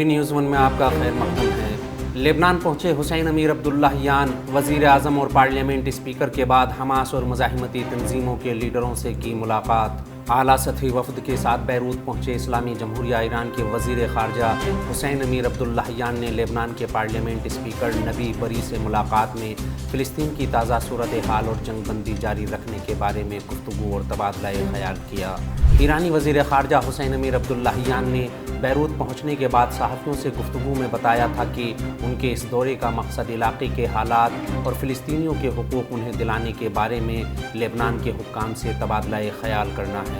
V news one میں آپ کا خیر مقدم ہے۔ لبنان پہنچے حسین امیر عبداللہیان، وزیر اعظم اور پارلیمنٹ اسپیکر کے بعد حماس اور مزاحمتی تنظیموں کے لیڈروں سے کی ملاقات۔ اعلیٰ سطحی وفد کے ساتھ بیروت پہنچے اسلامی جمہوریہ ایران کے وزیر خارجہ حسین امیر عبداللہیان نے لبنان کے پارلیمنٹ اسپیکر نبی بری سے ملاقات میں فلسطین کی تازہ صورتحال اور جنگ بندی جاری رکھنے کے بارے میں گفتگو اور تبادلہ خیال کیا۔ ایرانی وزیر خارجہ حسین امیر عبداللہیان نے بیروت پہنچنے کے بعد صحافیوں سے گفتگو میں بتایا تھا کہ ان کے اس دورے کا مقصد علاقے کے حالات اور فلسطینیوں کے حقوق انہیں دلانے کے بارے میں لبنان کے حکام سے تبادلہ خیال کرنا ہے۔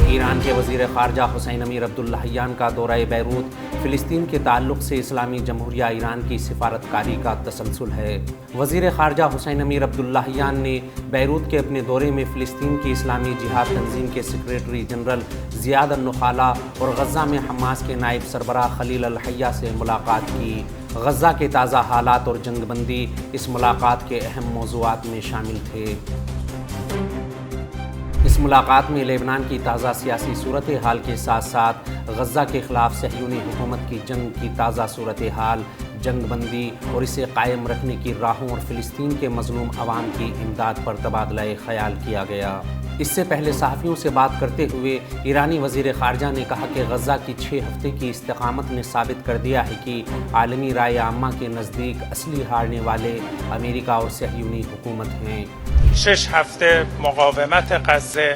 ایران کے وزیر خارجہ حسین امیر عبداللہیان کا دورہ بیروت فلسطین کے تعلق سے اسلامی جمہوریہ ایران کی سفارتکاری کا تسلسل ہے۔ وزیر خارجہ حسین امیر عبداللہیان نے بیروت کے اپنے دورے میں فلسطین کی اسلامی جہاد تنظیم کے سیکریٹری جنرل زیاد النخالہ اور غزہ میں حماس کے نائب سربراہ خلیل الحیہ سے ملاقات کی۔ غزہ کے تازہ حالات اور جنگ بندی اس ملاقات کے اہم موضوعات میں شامل تھے۔ اس ملاقات میں لبنان کی تازہ سیاسی صورتحال کے ساتھ ساتھ غزہ کے خلاف صہیونی حکومت کی جنگ کی تازہ صورتحال، جنگ بندی اور اسے قائم رکھنے کی راہوں اور فلسطین کے مظلوم عوام کی امداد پر تبادلہ خیال کیا گیا۔ اس سے پہلے صحافیوں سے بات کرتے ہوئے ایرانی وزیر خارجہ نے کہا کہ غزہ کی 6 ہفتے کی استقامت نے ثابت کر دیا ہے کہ عالمی رائے عامہ کے نزدیک اصلی ہارنے والے امریکہ اور صہیونی حکومت ہیں۔ 6 هفته مقاومت غزه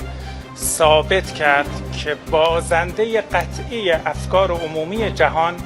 ثابت کرد که بازنده قطعی افکار عمومی جهان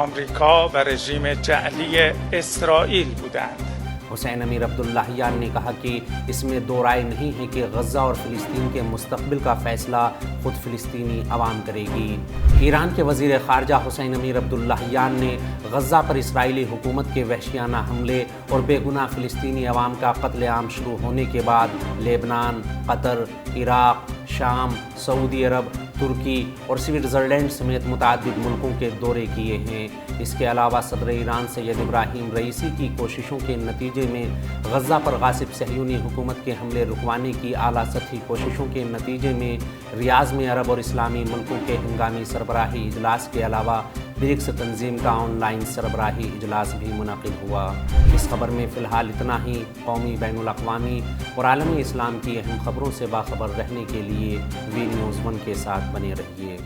آمریکا و رژیم جعلی اسرائیل بودند۔ حسین امیر عبداللہیان نے کہا کہ اس میں دو رائے نہیں ہے کہ غزہ اور فلسطین کے مستقبل کا فیصلہ خود فلسطینی عوام کرے گی۔ ایران کے وزیر خارجہ حسین امیر عبداللہیان نے غزہ پر اسرائیلی حکومت کے وحشیانہ حملے اور بے گناہ فلسطینی عوام کا قتل عام شروع ہونے کے بعد لبنان، قطر، عراق، شام، سعودی عرب، ترکی اور سوئٹزرلینڈ سمیت متعدد ملکوں کے دورے کیے ہیں۔ اس کے علاوہ صدر ایران سید ابراہیم رئیسی کی کوششوں کے نتیجے میں غزہ پر غاصب صہیونی حکومت کے حملے رکوانے کی اعلیٰ سطحی کوششوں کے نتیجے میں ریاض میں عرب اور اسلامی ملکوں کے ہنگامی سربراہی اجلاس کے علاوہ برکس تنظیم کا آن لائن سربراہی اجلاس بھی منعقد ہوا۔ اس خبر میں فی الحال اتنا ہی۔ قومی، بین الاقوامی اور عالمی اسلام کی اہم خبروں سے باخبر رہنے کے لیے وی نیوز ون کے ساتھ بنے رہیے۔